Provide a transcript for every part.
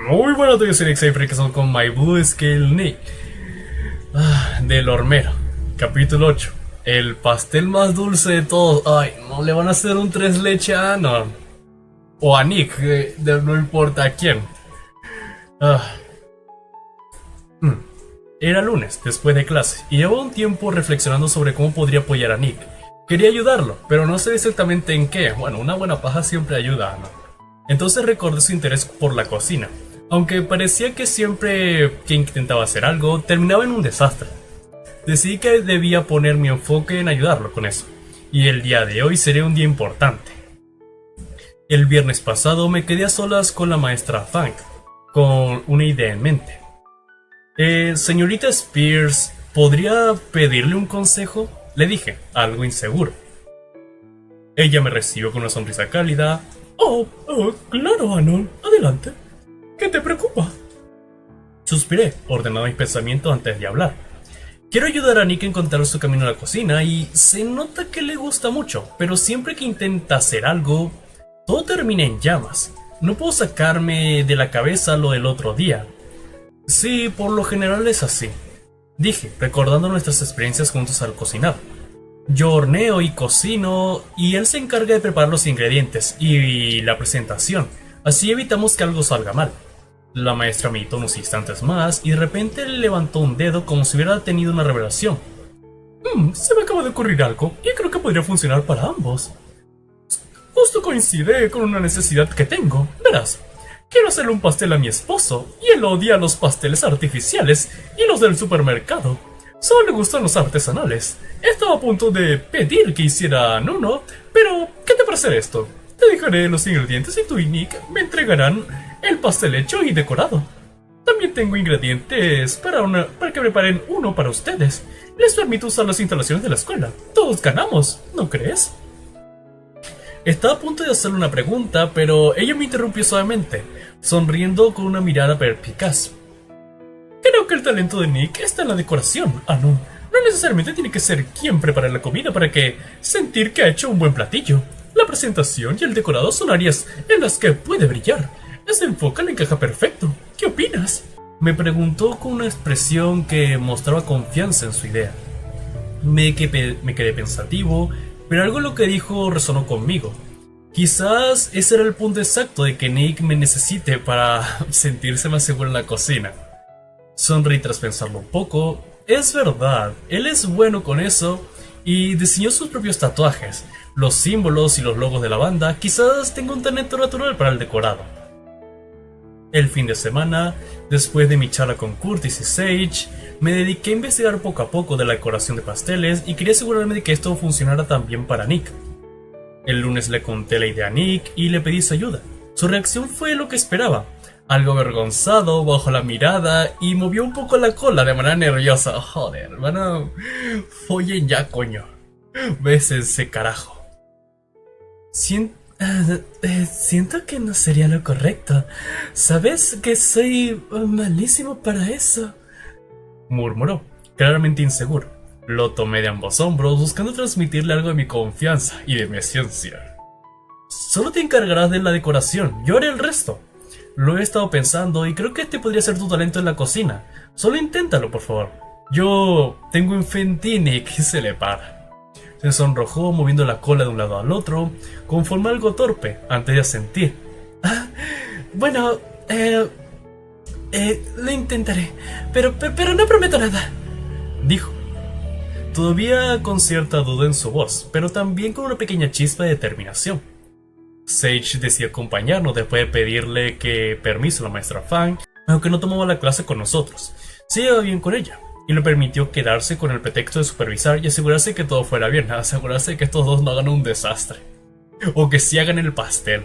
Muy buenos días, soy Nick que son con My Blue Scale Nick. Del hormero, capítulo 8. El pastel más dulce de todos. Ay, no le van a hacer un tres leche a Anon. O a Nick, no importa a quién. Era lunes, después de clase, y llevaba un tiempo reflexionando sobre cómo podría apoyar a Nick. Quería ayudarlo, pero no sé exactamente en qué. Bueno, una buena paja siempre ayuda, ¿no? Entonces recordé su interés por la cocina, aunque parecía que siempre que intentaba hacer algo, terminaba en un desastre. Decidí que debía poner mi enfoque en ayudarlo con eso, y el día de hoy sería un día importante. El viernes pasado me quedé a solas con la maestra Fang, con una idea en mente. Señorita Spears, ¿podría pedirle un consejo? Le dije, algo inseguro. Ella me recibió con una sonrisa cálida. Claro, Anon, adelante. ¿Qué te preocupa? Suspiré, ordenando mis pensamientos antes de hablar. Quiero ayudar a Nick a encontrar su camino a la cocina y se nota que le gusta mucho, pero siempre que intenta hacer algo, todo termina en llamas. No puedo sacarme de la cabeza lo del otro día. Sí, por lo general es así, dije, recordando nuestras experiencias juntos al cocinar. Yo horneo y cocino, y él se encarga de preparar los ingredientes y la presentación, así evitamos que algo salga mal. La maestra meditó unos instantes más y de repente le levantó un dedo como si hubiera tenido una revelación. Se me acaba de ocurrir algo, y creo que podría funcionar para ambos. Justo coincide con una necesidad que tengo, verás. Quiero hacerle un pastel a mi esposo, y él odia los pasteles artificiales y los del supermercado. Solo le gustan los artesanales. Estaba a punto de pedir que hicieran uno, pero ¿qué te parece esto? Te dejaré los ingredientes y tú y Nick me entregarán el pastel hecho y decorado. También tengo ingredientes para que preparen uno para ustedes. Les permito usar las instalaciones de la escuela. Todos ganamos, ¿no crees? Estaba a punto de hacerle una pregunta, pero ella me interrumpió suavemente, sonriendo con una mirada perspicaz. Creo que el talento de Nick está en la decoración, Anon. No necesariamente tiene que ser quien prepare la comida para que sentir que ha hecho un buen platillo. La presentación y el decorado son áreas en las que puede brillar. Ese enfoque le encaja perfecto. ¿Qué opinas? Me preguntó con una expresión que mostraba confianza en su idea. Me quedé pensativo, pero algo de lo que dijo resonó conmigo. Quizás ese era el punto exacto de que Nick me necesite para sentirse más seguro en la cocina. Sonreí tras pensarlo un poco. Es verdad, él es bueno con eso y diseñó sus propios tatuajes, los símbolos y los logos de la banda. Quizás tenga un talento natural para el decorado. El fin de semana, después de mi charla con Curtis y Sage, me dediqué a investigar poco a poco de la decoración de pasteles y quería asegurarme de que esto funcionara también para Nick. El lunes le conté la idea a Nick y le pedí su ayuda. Su reacción fue lo que esperaba, algo avergonzado, bajo la mirada y movió un poco la cola de manera nerviosa. Joder, hermano, follen ya, coño. Bésense, carajo. Siento que no sería lo correcto. Sabes que soy malísimo para eso, murmuró, claramente inseguro. Lo tomé de ambos hombros, buscando transmitirle algo de mi confianza y de mi ciencia. Solo te encargarás de la decoración, yo haré el resto. Lo he estado pensando y creo que este podría ser tu talento en la cocina. Solo inténtalo, por favor. Yo tengo un fe en ti, Nick, y se le para. Se sonrojó moviendo la cola de un lado al otro, con forma algo torpe, antes de asentir. Bueno, lo intentaré, pero no prometo nada, dijo. Todavía con cierta duda en su voz, pero también con una pequeña chispa de determinación. Sage decidió acompañarnos después de pedirle permiso a la maestra Fang, aunque no tomaba la clase con nosotros. Se llevaba bien con ella, y le permitió quedarse con el pretexto de supervisar y asegurarse que todo fuera bien, asegurarse de que estos dos no hagan un desastre, o que sí hagan el pastel.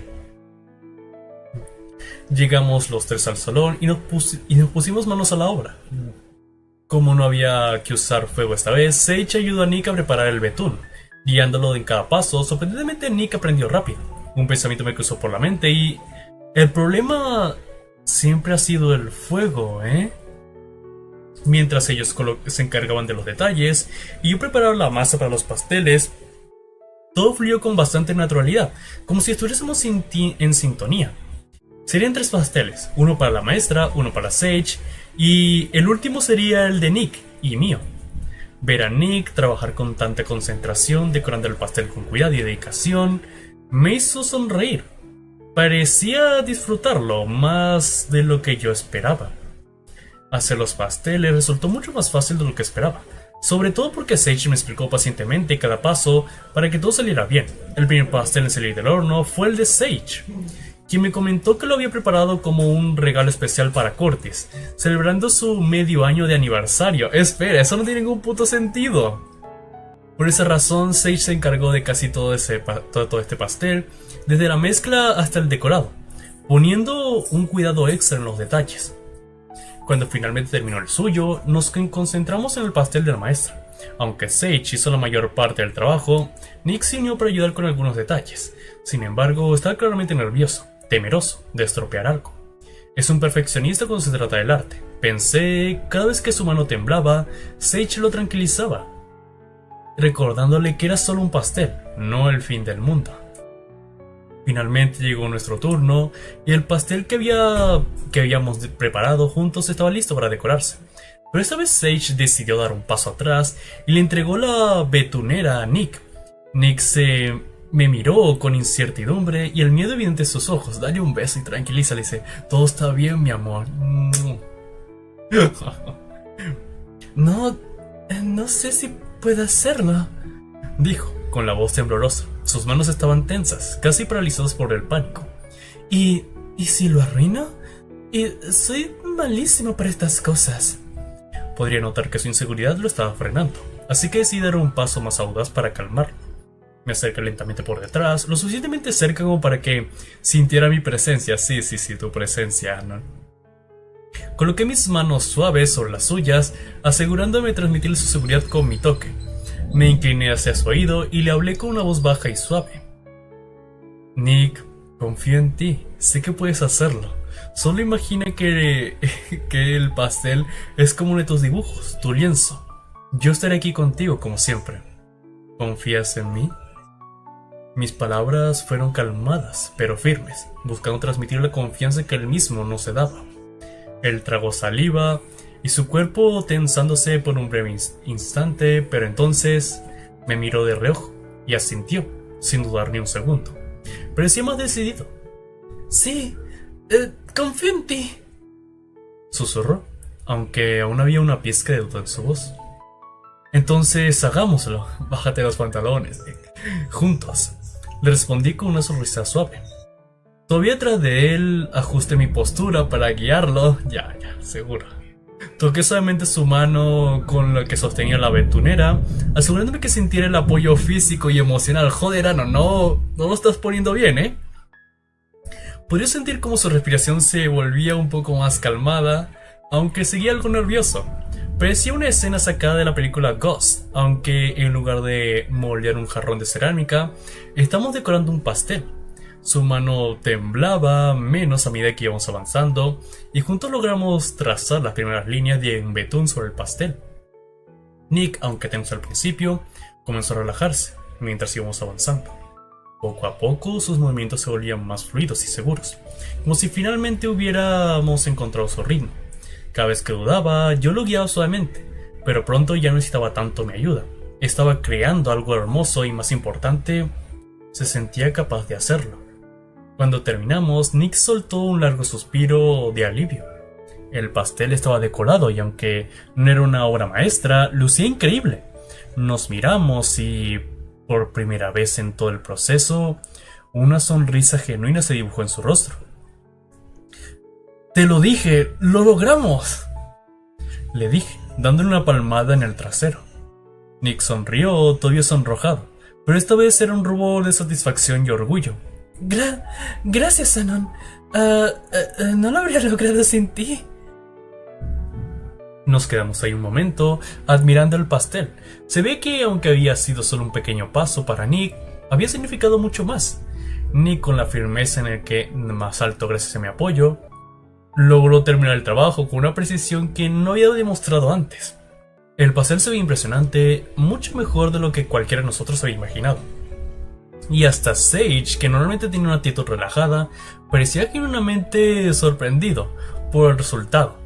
Llegamos los tres al salón y nos pusimos manos a la obra. Como no había que usar fuego esta vez, Sage ayudó a Nick a preparar el betún, guiándolo en cada paso. Sorprendentemente Nick aprendió rápido. Un pensamiento me cruzó por la mente y... el problema siempre ha sido el fuego, Mientras ellos se encargaban de los detalles y yo preparaba la masa para los pasteles, todo fluyó con bastante naturalidad, como si estuviésemos en sintonía. Serían 3 pasteles, uno para la maestra, uno para Sage, y el último sería el de Nick y mío. Ver a Nick trabajar con tanta concentración, decorando el pastel con cuidado y dedicación, me hizo sonreír. Parecía disfrutarlo más de lo que yo esperaba. Hacer los pasteles resultó mucho más fácil de lo que esperaba, sobre todo porque Sage me explicó pacientemente cada paso para que todo saliera bien. El primer pastel en salir del horno fue el de Sage, quien me comentó que lo había preparado como un regalo especial para Curtis, celebrando su medio año de aniversario. Espera, eso no tiene ningún puto sentido. Por esa razón, Sage se encargó de casi todo este pastel, desde la mezcla hasta el decorado, poniendo un cuidado extra en los detalles. Cuando finalmente terminó el suyo, nos concentramos en el pastel de la maestra. Aunque Sage hizo la mayor parte del trabajo, Nick se unió para ayudar con algunos detalles. Sin embargo, estaba claramente nervioso, temeroso de estropear algo. Es un perfeccionista cuando se trata del arte. Pensé, cada vez que su mano temblaba, Sage lo tranquilizaba, recordándole que era solo un pastel, no el fin del mundo. Finalmente llegó nuestro turno y el pastel que habíamos preparado juntos estaba listo para decorarse. Pero esta vez Sage decidió dar un paso atrás y le entregó la betunera a Nick. Nick me miró con incertidumbre y el miedo evidente en sus ojos. Dale un beso y tranquiliza, le dice: todo está bien, mi amor. No sé si puedo hacerlo, dijo con la voz temblorosa. Sus manos estaban tensas, casi paralizadas por el pánico. ¿Y si lo arruino? Soy malísimo para estas cosas. Podría notar que su inseguridad lo estaba frenando, así que decidí dar un paso más audaz para calmarlo. Me acerqué lentamente por detrás, lo suficientemente cerca como para que sintiera mi presencia. Sí, tu presencia, ¿no? Coloqué mis manos suaves sobre las suyas, asegurándome de transmitirle su seguridad con mi toque. Me incliné hacia su oído y le hablé con una voz baja y suave. Nick, confío en ti, sé que puedes hacerlo. Solo imagina que el pastel es como uno de tus dibujos, tu lienzo. Yo estaré aquí contigo como siempre. ¿Confías en mí? Mis palabras fueron calmadas, pero firmes, buscando transmitir la confianza que él mismo no se daba. Él tragó saliva y su cuerpo tensándose por un breve instante, pero entonces me miró de reojo y asintió, sin dudar ni un segundo. Parecía más decidido. Sí, confío en ti, susurró, aunque aún había una pizca de duda en su voz. Entonces hagámoslo, bájate los pantalones, juntos, le respondí con una sonrisa suave. Todavía tras de él, ajusté mi postura para guiarlo. Ya, seguro. Toqué suavemente su mano con la que sostenía la betunera, asegurándome que sintiera el apoyo físico y emocional. Joder, Ano, no lo estás poniendo bien, ¿eh? Podía sentir cómo su respiración se volvía un poco más calmada, aunque seguía algo nervioso. Parecía una escena sacada de la película Ghost, aunque en lugar de moldear un jarrón de cerámica, estamos decorando un pastel. Su mano temblaba menos a medida que íbamos avanzando, y juntos logramos trazar las primeras líneas de un betún sobre el pastel. Nick, aunque tenso al principio, comenzó a relajarse mientras íbamos avanzando. Poco a poco sus movimientos se volvían más fluidos y seguros, como si finalmente hubiéramos encontrado su ritmo. Cada vez que dudaba, yo lo guiaba suavemente, pero pronto ya no necesitaba tanto mi ayuda. Estaba creando algo hermoso y, más importante, se sentía capaz de hacerlo. Cuando terminamos, Nick soltó un largo suspiro de alivio. El pastel estaba decorado y, aunque no era una obra maestra, lucía increíble. Nos miramos y, por primera vez en todo el proceso, una sonrisa genuina se dibujó en su rostro. «Te lo dije, lo logramos», le dije, dándole una palmada en el trasero. Nick sonrió, todavía sonrojado, pero esta vez era un rubor de satisfacción y orgullo. Gracias, Anon. No lo habría logrado sin ti. Nos quedamos ahí un momento, admirando el pastel. Se ve que, aunque había sido solo un pequeño paso para Nick, había significado mucho más. Nick, con la firmeza en el que más alto gracias a mi apoyo, logró terminar el trabajo con una precisión que no había demostrado antes. El pastel se veía impresionante, mucho mejor de lo que cualquiera de nosotros había imaginado. Y hasta Sage, que normalmente tenía una actitud relajada, parecía genuinamente sorprendido por el resultado.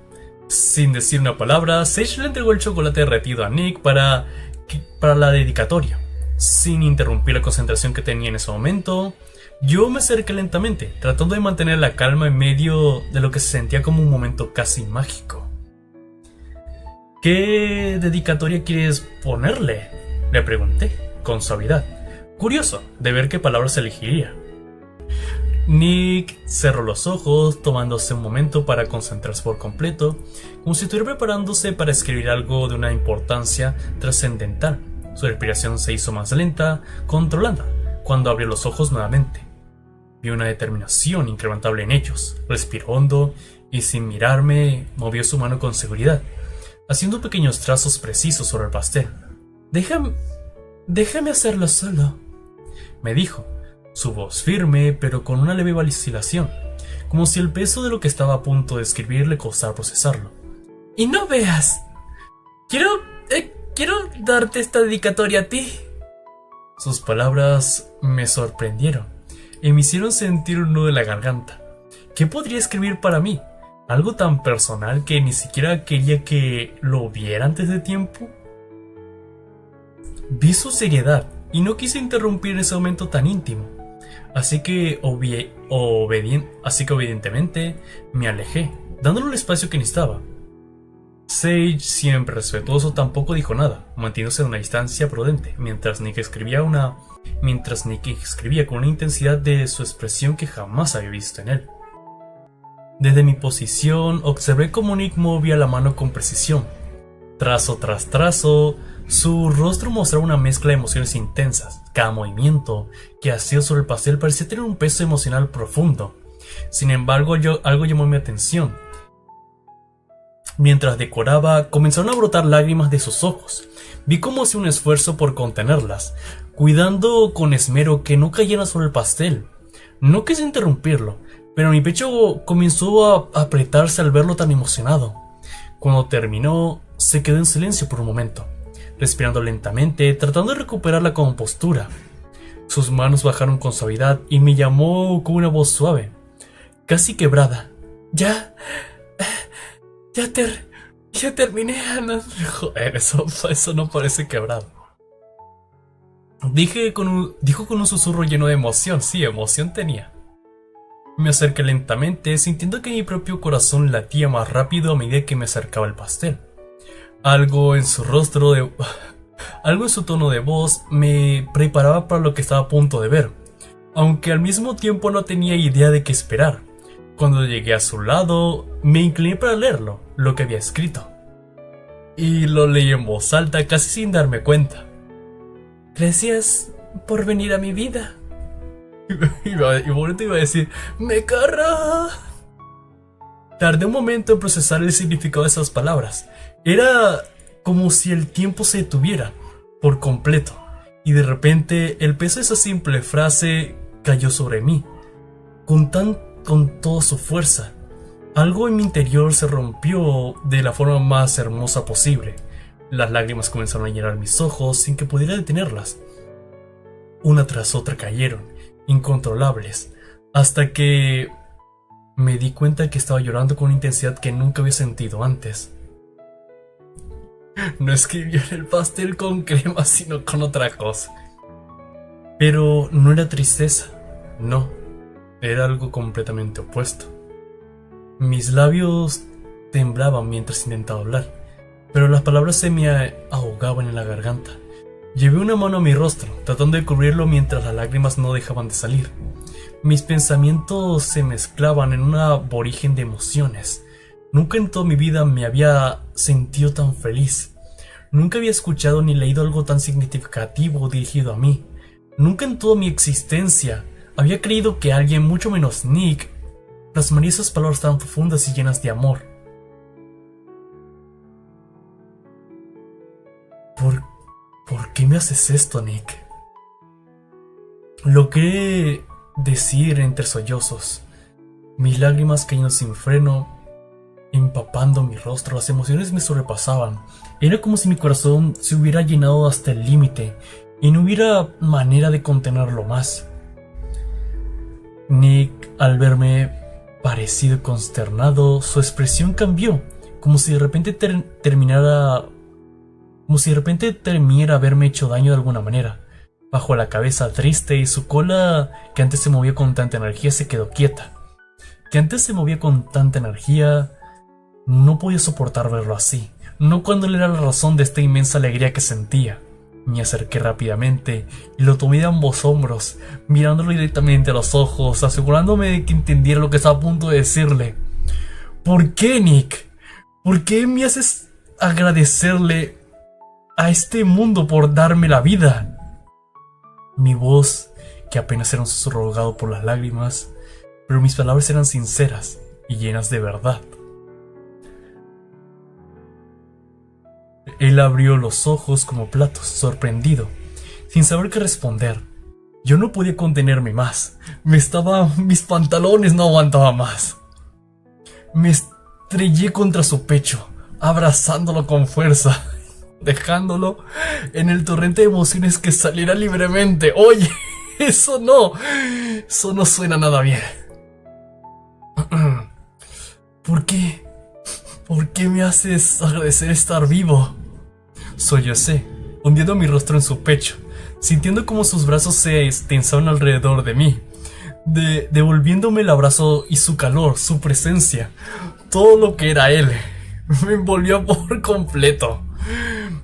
Sin decir una palabra, Sage le entregó el chocolate derretido a Nick para la dedicatoria. Sin interrumpir la concentración que tenía en ese momento, yo me acerqué lentamente, tratando de mantener la calma en medio de lo que se sentía como un momento casi mágico. ¿Qué dedicatoria quieres ponerle?, le pregunté, con suavidad, curioso de ver qué palabras elegiría. Nick cerró los ojos, tomándose un momento para concentrarse por completo, como si estuviera preparándose para escribir algo de una importancia trascendental. Su respiración se hizo más lenta, controlada, cuando abrió los ojos nuevamente. Vi una determinación incrementable en ellos. Respiró hondo y, sin mirarme, movió su mano con seguridad, haciendo pequeños trazos precisos sobre el pastel. Déjame hacerlo solo, me dijo, su voz firme pero con una leve vacilación, como si el peso de lo que estaba a punto de escribir le costara procesarlo. Y no veas, quiero darte esta dedicatoria a ti. Sus palabras me sorprendieron y me hicieron sentir un nudo en la garganta. ¿Qué podría escribir para mí? ¿Algo tan personal que ni siquiera quería que lo viera antes de tiempo? Vi su seriedad y no quise interrumpir ese momento tan íntimo, así que obedientemente me alejé, dándole el espacio que necesitaba. Sage, siempre respetuoso, tampoco dijo nada, manteniéndose a una distancia prudente, mientras Nick escribía con una intensidad de su expresión que jamás había visto en él. Desde mi posición observé cómo Nick movía la mano con precisión. Trazo tras trazo, su rostro mostraba una mezcla de emociones intensas. Cada movimiento que hacía sobre el pastel parecía tener un peso emocional profundo. Sin embargo, algo llamó mi atención. Mientras decoraba, comenzaron a brotar lágrimas de sus ojos. Vi cómo hacía un esfuerzo por contenerlas, cuidando con esmero que no cayeran sobre el pastel. No quise interrumpirlo, pero mi pecho comenzó a apretarse al verlo tan emocionado. Cuando terminó, se quedó en silencio por un momento, respirando lentamente, tratando de recuperar la compostura. Sus manos bajaron con suavidad y me llamó con una voz suave, casi quebrada. Ya terminé, Ana. Joder, eso no parece quebrado. Dijo con un susurro lleno de emoción. Sí, emoción tenía. Me acerqué lentamente, sintiendo que mi propio corazón latía más rápido a medida que me acercaba al pastel. Algo en su tono de voz me preparaba para lo que estaba a punto de ver, aunque al mismo tiempo no tenía idea de qué esperar. Cuando llegué a su lado, me incliné para leerlo, lo que había escrito. Y lo leí en voz alta, casi sin darme cuenta. Gracias por venir a mi vida. Y bonito iba a decir, ¡me carra! Tardé un momento en procesar el significado de esas palabras. Era como si el tiempo se detuviera por completo, y de repente el peso de esa simple frase cayó sobre mí, con toda su fuerza. Algo en mi interior se rompió de la forma más hermosa posible. Las lágrimas comenzaron a llenar mis ojos sin que pudiera detenerlas. Una tras otra cayeron, incontrolables, hasta que me di cuenta que estaba llorando con una intensidad que nunca había sentido antes. No escribió en el pastel con crema, sino con otra cosa. Pero no era tristeza, no, era algo completamente opuesto. Mis labios temblaban mientras intentaba hablar, pero las palabras se me ahogaban en la garganta. Llevé una mano a mi rostro, tratando de cubrirlo mientras las lágrimas no dejaban de salir. Mis pensamientos se mezclaban en un aborigen de emociones. Nunca en toda mi vida me había sentido tan feliz. Nunca había escuchado ni leído algo tan significativo dirigido a mí. Nunca en toda mi existencia había creído que alguien, mucho menos Nick, plasmaría esas palabras tan profundas y llenas de amor. ¿Por qué me haces esto, Nick? Logré decir entre sollozos, mis lágrimas cayendo sin freno, empapando mi rostro. Las emociones me sobrepasaban. Era como si mi corazón se hubiera llenado hasta el límite y no hubiera manera de contenerlo más. Nick, al verme parecido consternado, su expresión cambió, como si de repente temiera haberme hecho daño de alguna manera. Bajó la cabeza triste y su cola, que antes se movía con tanta energía, se quedó quieta. No podía soportar verlo así, no cuando él era la razón de esta inmensa alegría que sentía. Me acerqué rápidamente y lo tomé de ambos hombros, mirándolo directamente a los ojos, asegurándome de que entendiera lo que estaba a punto de decirle. ¿Por qué, Nick? ¿Por qué me haces agradecerle a este mundo por darme la vida? Mi voz, que apenas era un susurro ahogado por las lágrimas, pero mis palabras eran sinceras y llenas de verdad. Él abrió los ojos como platos, sorprendido, sin saber qué responder. Yo no podía contenerme más. Mis pantalones no aguantaban más. Me estrellé contra su pecho, abrazándolo con fuerza, dejándolo en el torrente de emociones que saliera libremente. Oye, eso no suena nada bien. ¿Por qué? ¿Por qué me haces agradecer estar vivo? Sollocé, hundiendo mi rostro en su pecho, sintiendo como sus brazos se extensaban alrededor de mí, devolviéndome el abrazo y su calor, su presencia, todo lo que era él. Me envolvió por completo.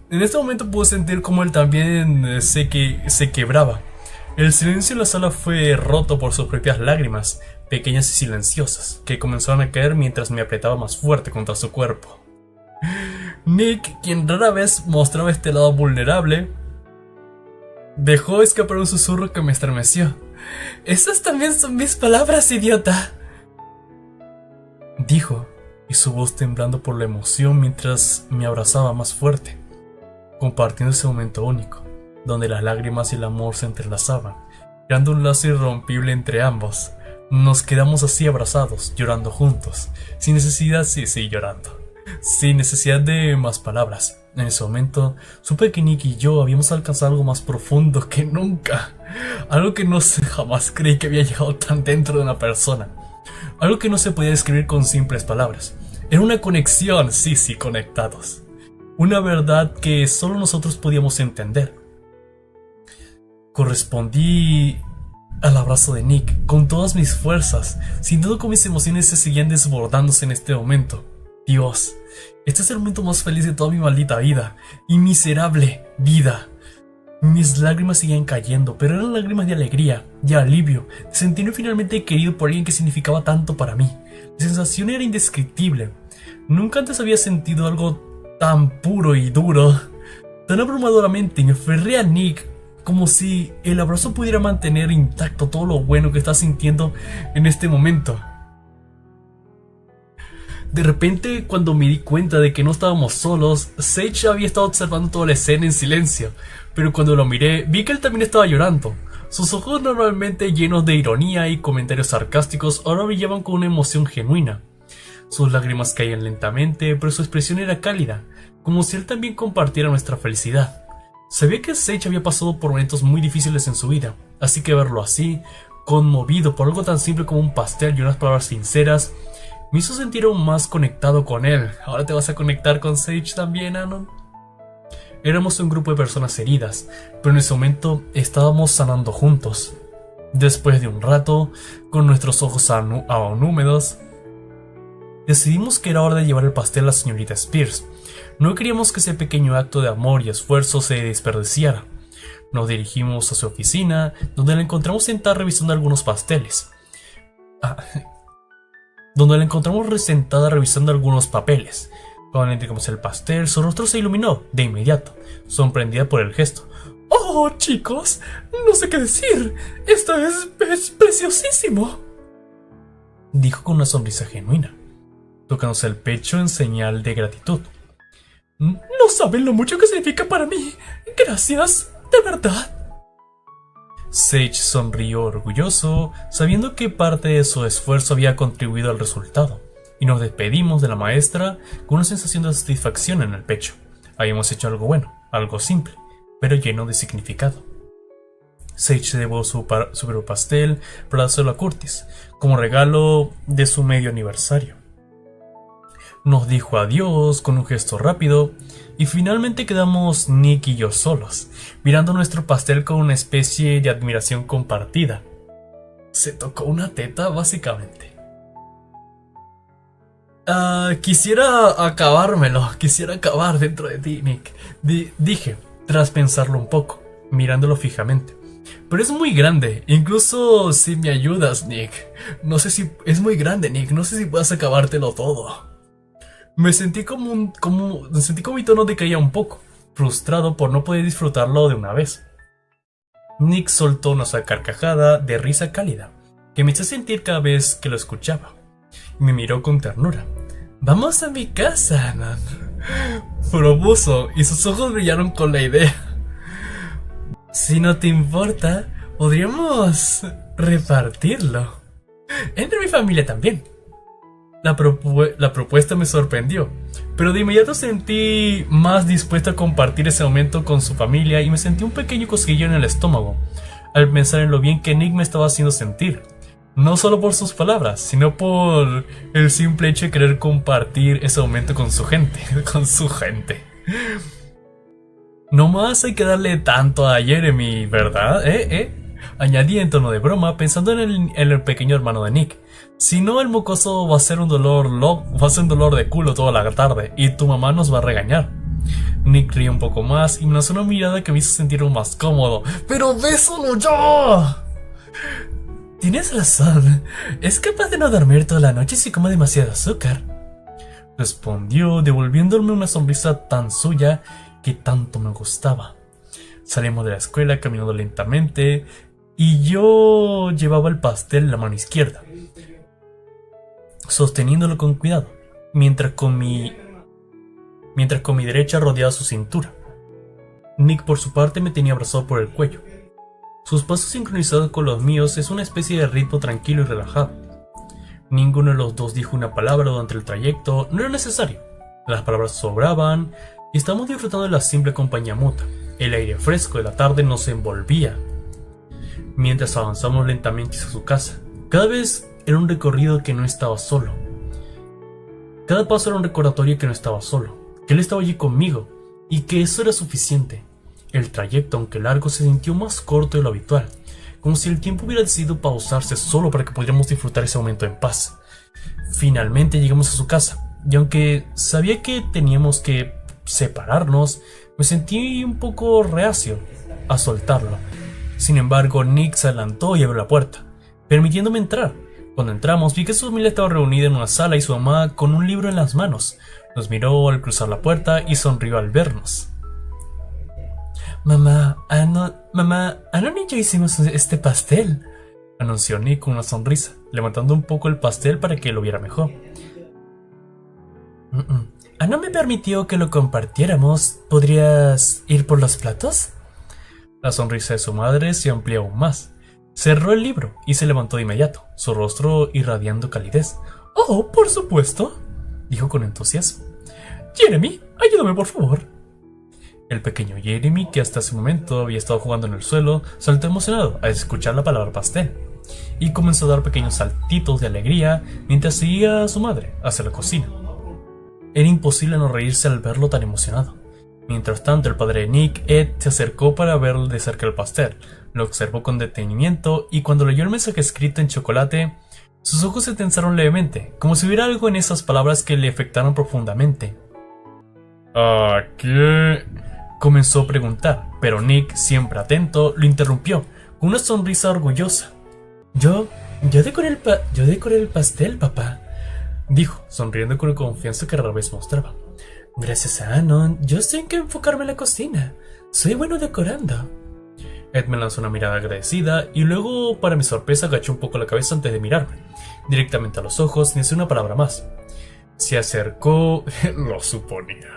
En este momento pude sentir como él también se quebraba. El silencio en la sala fue roto por sus propias lágrimas, pequeñas y silenciosas, que comenzaron a caer mientras me apretaba más fuerte contra su cuerpo. Nick, quien rara vez mostraba este lado vulnerable, dejó escapar un susurro que me estremeció. «Esas también son mis palabras, idiota», dijo, y su voz temblando por la emoción mientras me abrazaba más fuerte, compartiendo ese momento único, donde las lágrimas y el amor se entrelazaban, creando un lazo irrompible entre ambos. Nos quedamos así abrazados, llorando juntos, sin necesidad de más palabras. En ese momento, supe que Nick y yo habíamos alcanzado algo más profundo que nunca. Algo que jamás creí que había llegado tan dentro de una persona. Algo que no se podía describir con simples palabras. Era una conexión, sí, conectados. Una verdad que solo nosotros podíamos entender. Correspondí al abrazo de Nick con todas mis fuerzas, sintiendo como mis emociones se seguían desbordándose en este momento. Dios, este es el momento más feliz de toda mi maldita vida y miserable vida. Mis lágrimas seguían cayendo, pero eran lágrimas de alegría, de alivio, de sentirme finalmente querido por alguien que significaba tanto para mí. La sensación era indescriptible. Nunca antes había sentido algo tan puro y duro. Tan abrumadoramente me aferré a Nick, como si el abrazo pudiera mantener intacto todo lo bueno que estaba sintiendo en este momento. De repente, cuando me di cuenta de que no estábamos solos, Sage había estado observando toda la escena en silencio, pero cuando lo miré, vi que él también estaba llorando. Sus ojos, normalmente llenos de ironía y comentarios sarcásticos, ahora brillaban con una emoción genuina. Sus lágrimas caían lentamente, pero su expresión era cálida, como si él también compartiera nuestra felicidad. Sabía que Sage había pasado por momentos muy difíciles en su vida, así que verlo así, conmovido por algo tan simple como un pastel y unas palabras sinceras, me hizo sentir aún más conectado con él. ¿Ahora te vas a conectar con Sage también, Anon? Éramos un grupo de personas heridas, pero en ese momento estábamos sanando juntos. Después de un rato, con nuestros ojos aún húmedos, decidimos que era hora de llevar el pastel a la señorita Spears. No queríamos que ese pequeño acto de amor y esfuerzo se desperdiciara. Nos dirigimos a su oficina, donde la encontramos sentada revisando algunos papeles. Cuando le entregamos el pastel, su rostro se iluminó de inmediato, sorprendida por el gesto. «¡Oh, chicos! No sé qué decir. Esto es preciosísimo», dijo con una sonrisa genuina, tocándose el pecho en señal de gratitud. «No saben lo mucho que significa para mí. Gracias, de verdad». Sage sonrió orgulloso, sabiendo que parte de su esfuerzo había contribuido al resultado, y nos despedimos de la maestra con una sensación de satisfacción en el pecho. Habíamos hecho algo bueno, algo simple, pero lleno de significado. Sage se llevó su propio pastel para dárselo a Curtis, como regalo de su medio aniversario. Nos dijo adiós con un gesto rápido y finalmente quedamos Nick y yo solos, mirando nuestro pastel con una especie de admiración compartida. Se tocó una teta, básicamente. Quisiera acabármelo, quisiera acabar dentro de ti, Nick, dije, tras pensarlo un poco, mirándolo fijamente. Pero es muy grande, incluso si me ayudas, Nick. No sé si... Es muy grande, Nick, no sé si puedas acabártelo todo. Me sentí como mi tono decaía un poco, frustrado por no poder disfrutarlo de una vez. Nick soltó una carcajada de risa cálida, que me hizo sentir cada vez que lo escuchaba, y me miró con ternura. «Vamos a mi casa, Nan», propuso, y sus ojos brillaron con la idea. «Si no te importa, podríamos repartirlo. Entre mi familia también». La propuesta me sorprendió, pero de inmediato sentí más dispuesto a compartir ese momento con su familia y me sentí un pequeño cosquilleo en el estómago al pensar en lo bien que Nick me estaba haciendo sentir, no solo por sus palabras, sino por el simple hecho de querer compartir ese momento con su gente, No más hay que darle tanto a Jeremy, ¿verdad? Añadí en tono de broma, pensando en el pequeño hermano de Nick. Si no, el mocoso va a ser un dolor de culo toda la tarde y tu mamá nos va a regañar. Nick rió un poco más y me lanzó una mirada que me hizo sentir aún más cómodo. ¡Pero bésalo yo! Tienes razón, es capaz de no dormir toda la noche si come demasiado azúcar, respondió, devolviéndome una sonrisa tan suya que tanto me gustaba. Salimos de la escuela caminando lentamente y yo llevaba el pastel en la mano izquierda, sosteniéndolo con cuidado, mientras con mi derecha rodeaba su cintura. Nick por su parte me tenía abrazado por el cuello. Sus pasos sincronizados con los míos es una especie de ritmo tranquilo y relajado. Ninguno de los dos dijo una palabra durante el trayecto, no era necesario. Las palabras sobraban y estábamos disfrutando de la simple compañía mutua. El aire fresco de la tarde nos envolvía mientras avanzamos lentamente hacia su casa. Cada vez era un recorrido que no estaba solo. Cada paso era un recordatorio que no estaba solo, que él estaba allí conmigo y que eso era suficiente. El trayecto, aunque largo, se sintió más corto de lo habitual, como si el tiempo hubiera decidido pausarse solo para que pudiéramos disfrutar ese momento en paz. Finalmente llegamos a su casa, y aunque sabía que teníamos que separarnos, me sentí un poco reacio a soltarlo. Sin embargo, Nick se adelantó y abrió la puerta, permitiéndome entrar. Cuando entramos, vi que su familia estaba reunida en una sala y su mamá con un libro en las manos. Nos miró al cruzar la puerta y sonrió al vernos. Mamá, Anon y yo hicimos este pastel, anunció Nick con una sonrisa, levantando un poco el pastel para que lo viera mejor. Anon me permitió que lo compartiéramos. ¿Podrías ir por los platos? La sonrisa de su madre se amplió aún más. Cerró el libro y se levantó de inmediato, su rostro irradiando calidez. «Oh, por supuesto», dijo con entusiasmo. «Jeremy, ayúdame por favor». El pequeño Jeremy, que hasta ese momento había estado jugando en el suelo, saltó emocionado al escuchar la palabra pastel y comenzó a dar pequeños saltitos de alegría mientras seguía a su madre hacia la cocina. Era imposible no reírse al verlo tan emocionado. Mientras tanto, el padre de Nick, Ed, se acercó para ver de cerca el pastel. Lo observó con detenimiento y cuando leyó el mensaje escrito en chocolate, sus ojos se tensaron levemente, como si hubiera algo en esas palabras que le afectaron profundamente. ¿A qué? Comenzó a preguntar, pero Nick, siempre atento, lo interrumpió con una sonrisa orgullosa. Yo decoré el pastel, papá, dijo, sonriendo con la confianza que rara vez mostraba. Gracias a Anon, yo sé que enfocarme en la cocina. Soy bueno decorando. Ed me lanzó una mirada agradecida y luego, para mi sorpresa, agachó un poco la cabeza antes de mirarme directamente a los ojos, ni decir una palabra más. Se acercó... lo suponía.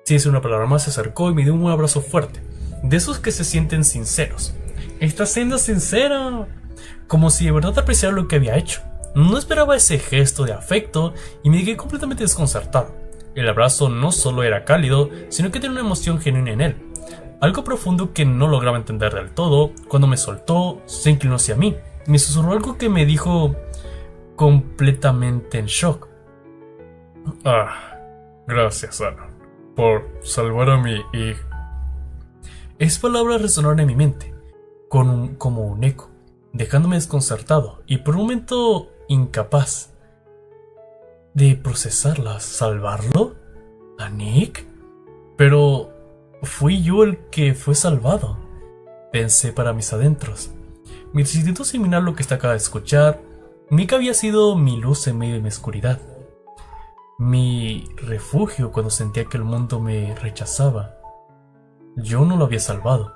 Sin decir una palabra más, se acercó y me dio un abrazo fuerte, de esos que se sienten sinceros. «Estás siendo sincero», como si de verdad apreciara lo que había hecho. No esperaba ese gesto de afecto y me quedé completamente desconcertado. El abrazo no solo era cálido, sino que tenía una emoción genuina en él. algo profundo que no lograba entender del todo. Cuando me soltó, se inclinó hacia mí. Me susurró algo que me dijo completamente en shock. Gracias, Ana, por salvar a mi hija. Esas palabras resonaron en mi mente, como un eco, dejándome desconcertado y por un momento incapaz de procesarlas. ¿Salvarlo? ¿A Nick? Pero fui yo el que fue salvado, pensé para mis adentros. Mi instinto similar a lo que está acaba de escuchar. Nick había sido mi luz en medio de mi oscuridad, mi refugio cuando sentía que el mundo me rechazaba. Yo no lo había salvado,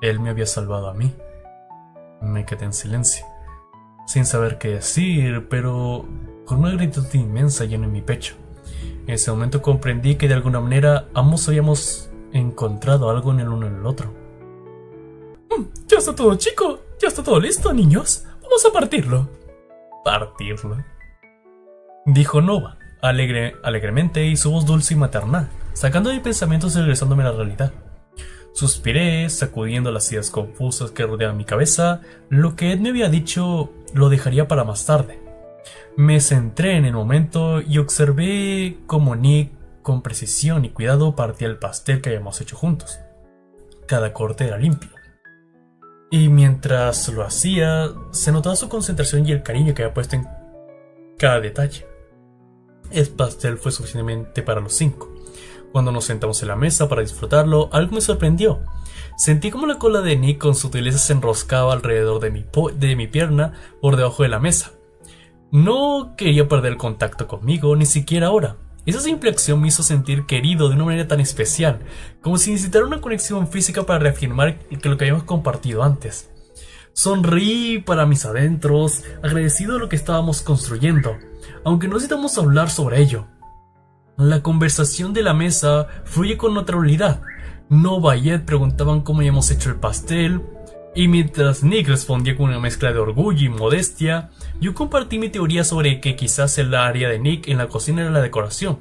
él me había salvado a mí. Me quedé en silencio, sin saber qué decir, pero con una gratitud inmensa llena en mi pecho. En ese momento comprendí que de alguna manera ambos habíamos encontrado algo en el uno en el otro. Ya está todo, chico. Ya está todo listo, niños. Vamos a partirlo. ¿Partirlo?, dijo Nova, alegremente, y su voz dulce y maternal, sacando de mis pensamientos y regresándome a la realidad. Suspiré, sacudiendo las ideas confusas que rodeaban mi cabeza. Lo que Ed me había dicho lo dejaría para más tarde. Me centré en el momento y observé cómo Nick, con precisión y cuidado, partía el pastel que habíamos hecho juntos. Cada corte era limpio, y mientras lo hacía, se notaba su concentración y el cariño que había puesto en cada detalle. El pastel fue suficientemente para los 5. Cuando nos sentamos en la mesa para disfrutarlo, algo me sorprendió. Sentí como la cola de Nick con sutileza se enroscaba alrededor de mi pierna por debajo de la mesa. No quería perder el contacto conmigo, ni siquiera ahora. Esa simple acción me hizo sentir querido de una manera tan especial, como si necesitara una conexión física para reafirmar que lo que habíamos compartido antes. Sonreí para mis adentros, agradecido de lo que estábamos construyendo, aunque no necesitamos hablar sobre ello. La conversación de la mesa fluye con naturalidad. Nova y Ed preguntaban cómo habíamos hecho el pastel, y mientras Nick respondía con una mezcla de orgullo y modestia, yo compartí mi teoría sobre que quizás el área de Nick en la cocina era la decoración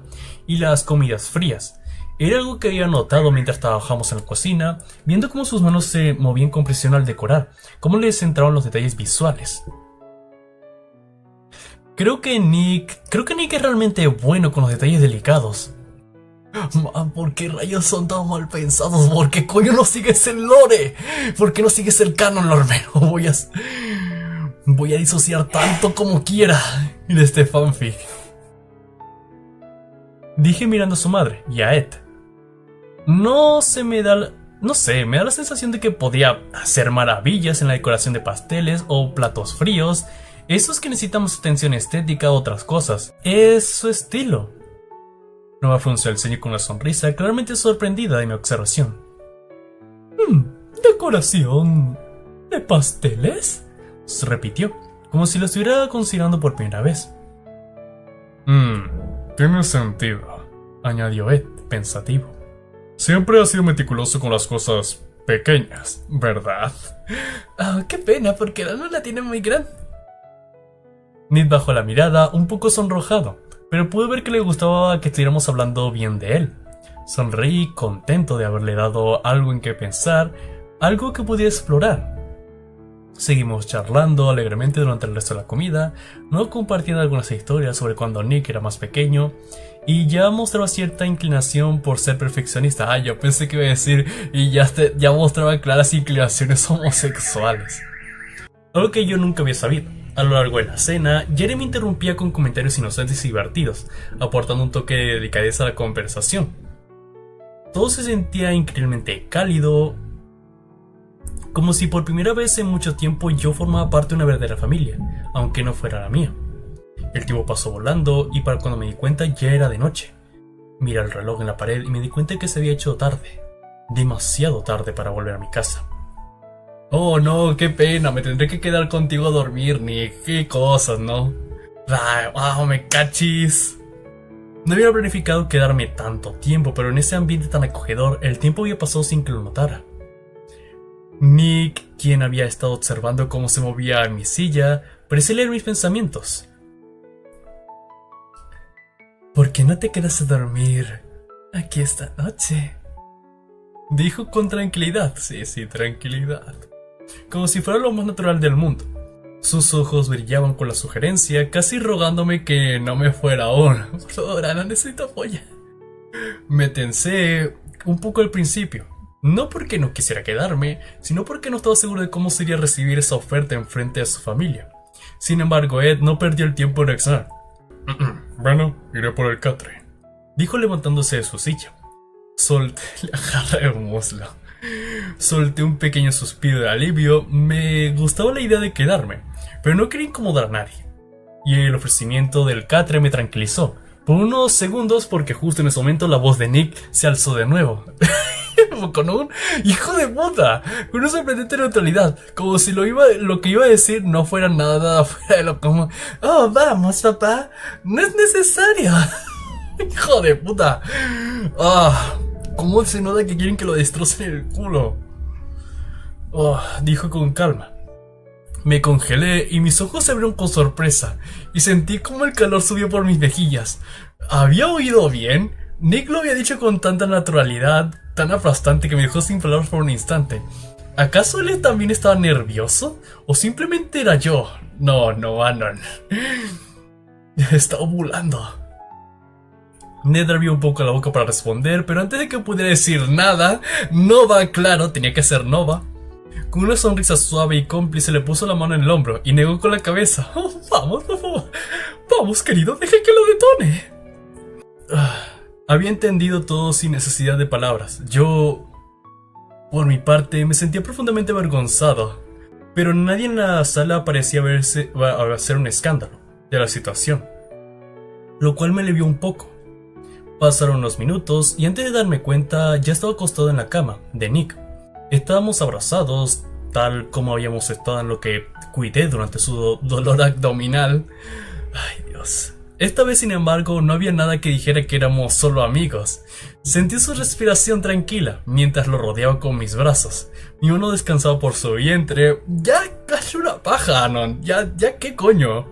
y las comidas frías. Era algo que había notado mientras trabajábamos en la cocina, viendo cómo sus manos se movían con presión al decorar, cómo le centraban los detalles visuales. Creo que Nick es realmente bueno con los detalles delicados. Man, ¿por qué rayos son tan mal pensados? ¿Por qué coño no sigues el lore? ¿Por qué no sigues el canon, Lormero? Voy a disociar tanto como quiera de este fanfic, dije mirando a su madre y a Ed. No sé, me da la sensación de que podía hacer maravillas en la decoración de pasteles o platos fríos. Esos que necesitamos atención estética o otras cosas. Es su estilo. Nova frunció el ceño con una sonrisa, claramente sorprendida de mi observación. ¿Decoración de pasteles?, se repitió, como si lo estuviera considerando por primera vez. Tiene sentido, añadió Ed, pensativo. Siempre has sido meticuloso con las cosas pequeñas, ¿verdad? Qué pena, porque la no la tiene muy grande. Nick bajó la mirada, un poco sonrojado, pero pude ver que le gustaba que estuviéramos hablando bien de él. Sonreí, contento de haberle dado algo en que pensar, algo que pudiera explorar. Seguimos charlando alegremente durante el resto de la comida, no compartiendo algunas historias sobre cuando Nick era más pequeño, y ya mostraba cierta inclinación por ser perfeccionista. Yo pensé que iba a decir, y ya mostraba claras inclinaciones homosexuales. Algo que yo nunca había sabido. A lo largo de la cena, Jeremy interrumpía con comentarios inocentes y divertidos, aportando un toque de delicadeza a la conversación. Todo se sentía increíblemente cálido, como si por primera vez en mucho tiempo yo formaba parte de una verdadera familia, aunque no fuera la mía. El tiempo pasó volando y para cuando me di cuenta ya era de noche. Miré el reloj en la pared y me di cuenta que se había hecho tarde, demasiado tarde para volver a mi casa. Oh no, qué pena, me tendré que quedar contigo a dormir, Nick. Qué cosas, ¿no? Me cachis. No había planificado quedarme tanto tiempo, pero en ese ambiente tan acogedor, el tiempo había pasado sin que lo notara. Nick, quien había estado observando cómo se movía en mi silla, parecía leer mis pensamientos. ¿Por qué no te quedas a dormir aquí esta noche? Dijo con tranquilidad, sí, tranquilidad, como si fuera lo más natural del mundo. Sus ojos brillaban con la sugerencia, casi rogándome que no me fuera ahora. Por favor, Ana, necesito apoyo. Me tensé un poco al principio, no porque no quisiera quedarme, sino porque no estaba seguro de cómo sería recibir esa oferta en frente de su familia. Sin embargo, Ed no perdió el tiempo en reaccionar. Bueno, iré por el catre, dijo levantándose de su silla. Solté la jarra de muslo. Solté un pequeño suspiro de alivio. Me gustaba la idea de quedarme, pero no quería incomodar a nadie. Y el ofrecimiento del catre me tranquilizó. Por unos segundos, porque justo en ese momento la voz de Nick se alzó de nuevo. Con un hijo de puta, con una sorprendente neutralidad, como si lo que iba a decir no fuera nada fuera de lo común. Oh, vamos, papá, no es necesario. Hijo de puta. ¿Cómo se nota que quieren que lo destrocen el culo? Dijo con calma. Me congelé y mis ojos se abrieron con sorpresa, y sentí como el calor subió por mis mejillas. ¿Había oído bien? Nick lo había dicho con tanta naturalidad, tan aplastante que me dejó sin palabras por un instante. ¿Acaso él también estaba nervioso? ¿O simplemente era yo? No, Anon. Estaba ovulando. Ned abrió un poco la boca para responder, pero antes de que pudiera decir nada, Nova, claro, tenía que ser Nova. Con una sonrisa suave y cómplice le puso la mano en el hombro y negó con la cabeza. Vamos, por favor. Vamos, querido, deje que lo detone. Había entendido todo sin necesidad de palabras. Yo, por mi parte, me sentía profundamente avergonzado, pero nadie en la sala parecía hacer un escándalo de la situación, lo cual me alivió un poco. Pasaron unos minutos y antes de darme cuenta ya estaba acostado en la cama de Nick. Estábamos abrazados, tal como habíamos estado en lo que cuidé durante su dolor abdominal. Ay, Dios. Esta vez, sin embargo, no había nada que dijera que éramos solo amigos. Sentí su respiración tranquila mientras lo rodeaba con mis brazos. Mi mano descansaba por su vientre. Ya casi una paja, Anon. Ya qué coño.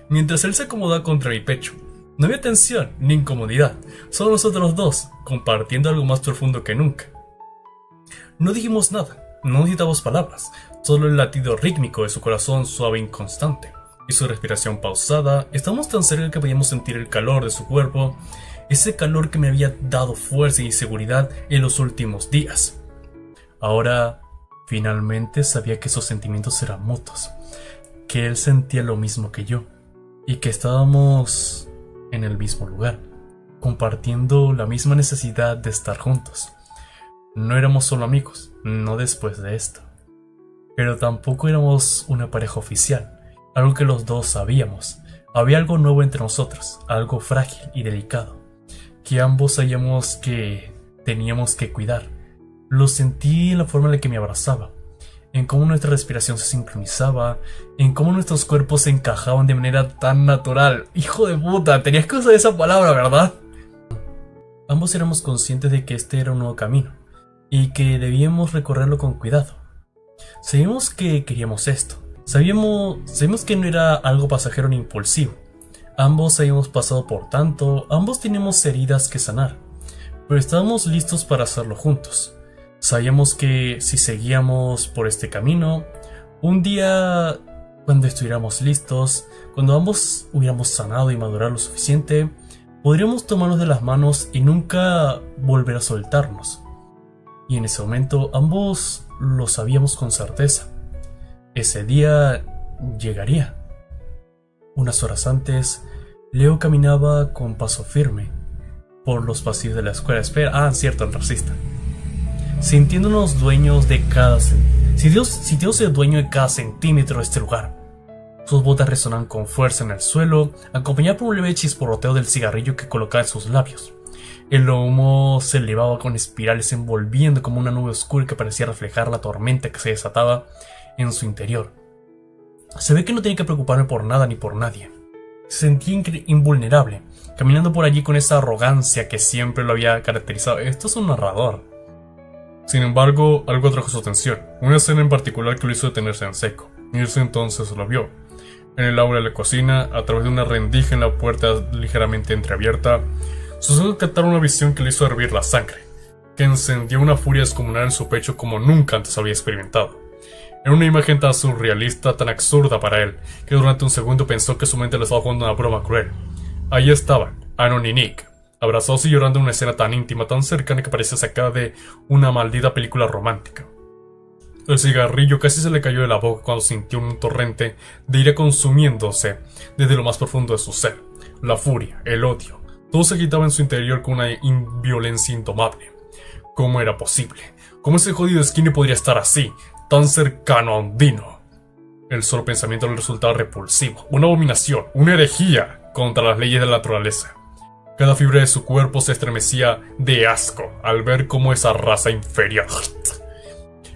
Mientras él se acomodaba contra mi pecho. No había tensión ni incomodidad. Solo nosotros dos, compartiendo algo más profundo que nunca. No dijimos nada. No necesitábamos palabras. Solo el latido rítmico de su corazón suave e inconstante. Y su respiración pausada. Estábamos tan cerca que podíamos sentir el calor de su cuerpo, ese calor que me había dado fuerza y seguridad en los últimos días. Ahora, finalmente sabía que esos sentimientos eran mutuos, que él sentía lo mismo que yo, y que estábamos en el mismo lugar, compartiendo la misma necesidad de estar juntos. No éramos solo amigos, no después de esto, pero tampoco éramos una pareja oficial. Algo que los dos sabíamos. Había algo nuevo entre nosotros, algo frágil y delicado, que ambos sabíamos que teníamos que cuidar. Lo sentí en la forma en la que me abrazaba, en cómo nuestra respiración se sincronizaba, en cómo nuestros cuerpos se encajaban de manera tan natural. Hijo de puta, tenías que usar esa palabra, ¿verdad? Ambos éramos conscientes de que este era un nuevo camino, y que debíamos recorrerlo con cuidado. Sabíamos que queríamos esto. Sabíamos que no era algo pasajero ni impulsivo. Ambos habíamos pasado por tanto, ambos teníamos heridas que sanar, pero estábamos listos para hacerlo juntos. Sabíamos que si seguíamos por este camino, un día, cuando estuviéramos listos, cuando ambos hubiéramos sanado y madurado lo suficiente, podríamos tomarnos de las manos y nunca volver a soltarnos. Y en ese momento ambos lo sabíamos con certeza. Ese día llegaría. Unas horas antes, Leo caminaba con paso firme por los pasillos de la escuela. Espera, cierto, el racista. Sintiéndonos dueños de cada sintiéndose dueño de cada centímetro de este lugar. Sus botas resonaban con fuerza en el suelo, acompañado por un leve chisporroteo del cigarrillo que colocaba en sus labios. El humo se elevaba con espirales envolviendo como una nube oscura que parecía reflejar la tormenta que se desataba en su interior. Se ve que no tenía que preocuparme por nada ni por nadie. Se sentía invulnerable, caminando por allí con esa arrogancia que siempre lo había caracterizado. Esto es un narrador. Sin embargo, algo atrajo su atención, una escena en particular que lo hizo detenerse en seco, y ese entonces lo vio. En el aula de la cocina, a través de una rendija en la puerta ligeramente entreabierta, sus ojos captaron una visión que le hizo hervir la sangre. que encendió una furia descomunal en su pecho como nunca antes había experimentado. Era una imagen tan surrealista, tan absurda para él, que durante un segundo pensó que su mente le estaba jugando una broma cruel. Ahí estaban, Anon y Nick, abrazados y llorando en una escena tan íntima, tan cercana que parecía sacada de una maldita película romántica. El cigarrillo casi se le cayó de la boca cuando sintió un torrente de ira consumiéndose desde lo más profundo de su ser. La furia, el odio, todo se agitaba en su interior con una violencia indomable. ¿Cómo era posible? ¿Cómo ese jodido Skinny podría estar así, tan cercano a un dino? El solo pensamiento le resultaba repulsivo, una abominación, una herejía contra las leyes de la naturaleza. Cada fibra de su cuerpo se estremecía de asco al ver cómo esa raza inferior,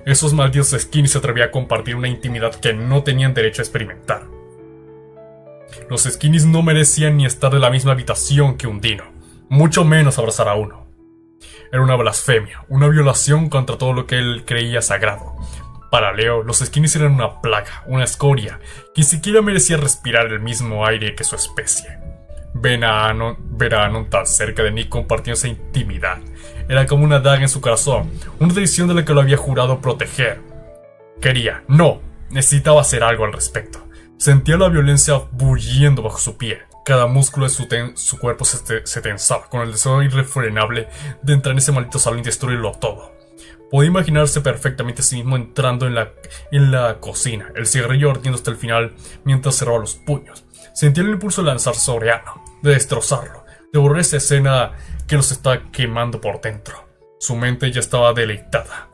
esos malditos Skinny, se atrevían a compartir una intimidad que no tenían derecho a experimentar. Los Skinnies no merecían ni estar de la misma habitación que un dino, mucho menos abrazar a uno. Era una blasfemia, una violación contra todo lo que él creía sagrado. Para Leo, los Skinnies eran una plaga, una escoria, que ni siquiera merecía respirar el mismo aire que su especie. Ver a Anon tan cerca de Nick compartiendo esa intimidad era como una daga en su corazón, una decisión de la que lo había jurado proteger. Necesitaba hacer algo al respecto. Sentía la violencia bulliendo bajo su piel. Cada músculo de su cuerpo se tensaba, con el deseo irrefrenable de entrar en ese maldito salón y destruirlo todo. Podía imaginarse perfectamente a sí mismo entrando en la cocina, el cigarrillo ardiendo hasta el final mientras cerraba los puños. Sentía el impulso de lanzarse sobre Anon, de destrozarlo, de borrar esa escena que los estaba quemando por dentro. Su mente ya estaba deleitada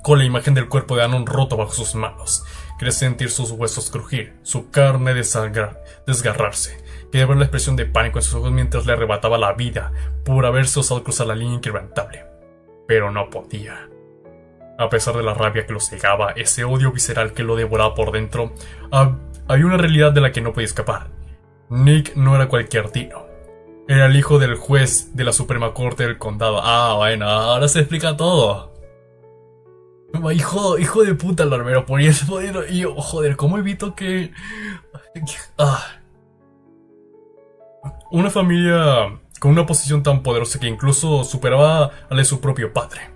con la imagen del cuerpo de Anon roto bajo sus manos. Quería sentir sus huesos crujir, su carne desgarrarse. Quería ver la expresión de pánico en sus ojos mientras le arrebataba la vida por haberse osado cruzar la línea inquebrantable. Pero no podía. A pesar de la rabia que lo cegaba, ese odio visceral que lo devoraba por dentro, había una realidad de la que no podía escapar. Nick no era cualquier dino. Era el hijo del juez de la Suprema Corte del Condado. Bueno, ahora se explica todo. Hijo de puta, el barbero. Joder, ¿cómo evito que... Una familia con una posición tan poderosa que incluso superaba a la de su propio padre.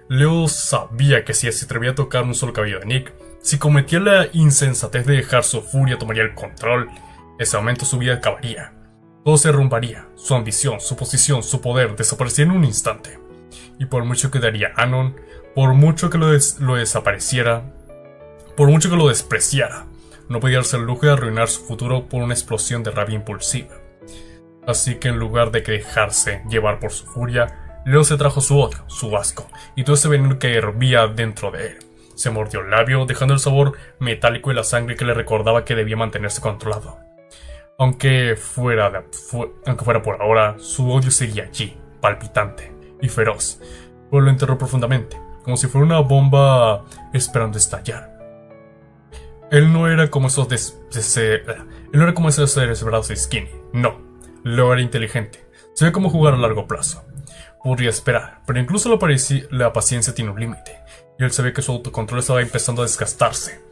Leo sabía que si se atrevía a tocar un solo cabello de Nick, si cometía la insensatez de dejar su furia tomaría el control, ese momento su vida acabaría. Todo se derrumbaría, su ambición, su posición, su poder desaparecía en un instante. Y por mucho que daría Anon, por mucho que lo desapareciera, por mucho que lo despreciara, no podía darse el lujo de arruinar su futuro por una explosión de rabia impulsiva. Así que en lugar de dejarse llevar por su furia, Leo se trajo su odio, su asco, y todo ese veneno que hervía dentro de él. Se mordió el labio, dejando el sabor metálico de la sangre que le recordaba que debía mantenerse controlado. Aunque fuera por ahora, su odio seguía allí, palpitante y feroz, pero lo enterró profundamente, como si fuera una bomba esperando estallar. Él no era como esos desesperados Skinny, no. Leo era inteligente, sabía cómo jugar a largo plazo. Podría esperar, pero incluso la paciencia tiene un límite, y él sabía que su autocontrol estaba empezando a desgastarse.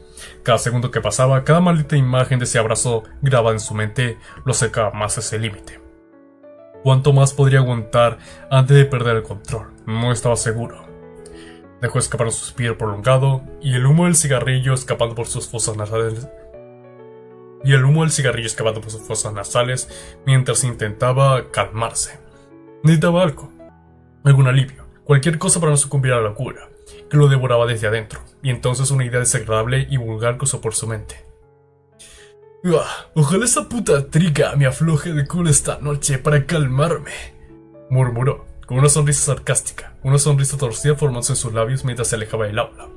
Cada segundo que pasaba, cada maldita imagen de ese abrazo grabada en su mente lo acercaba más a ese límite. ¿Cuánto más podría aguantar antes de perder el control? No estaba seguro. Dejó escapar un suspiro prolongado y el humo del cigarrillo escapando por sus fosas nasales. Mientras intentaba calmarse. Necesitaba algo, algún alivio, cualquier cosa para no sucumbir a la locura que lo devoraba desde adentro, y entonces una idea desagradable y vulgar cruzó por su mente. Ojalá esa puta trica me afloje de culo esta noche para calmarme, murmuró, con una sonrisa sarcástica, una sonrisa torcida formándose en sus labios mientras se alejaba del aula.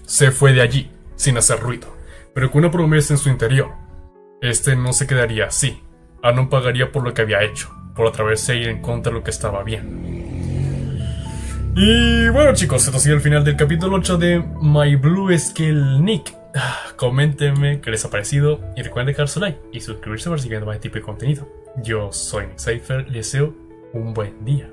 Se fue de allí, sin hacer ruido, pero con una promesa en su interior. Este no se quedaría así. Anon pagaría por lo que había hecho, por atreverse a ir en contra de lo que estaba bien. Y bueno, chicos, esto ha sido el final del capítulo 8 de My Blue Skull Nick. Coméntenme qué les ha parecido y recuerden dejar su like y suscribirse para seguir viendo más tipo de contenido. Yo soy Nick Cypher y les deseo un buen día.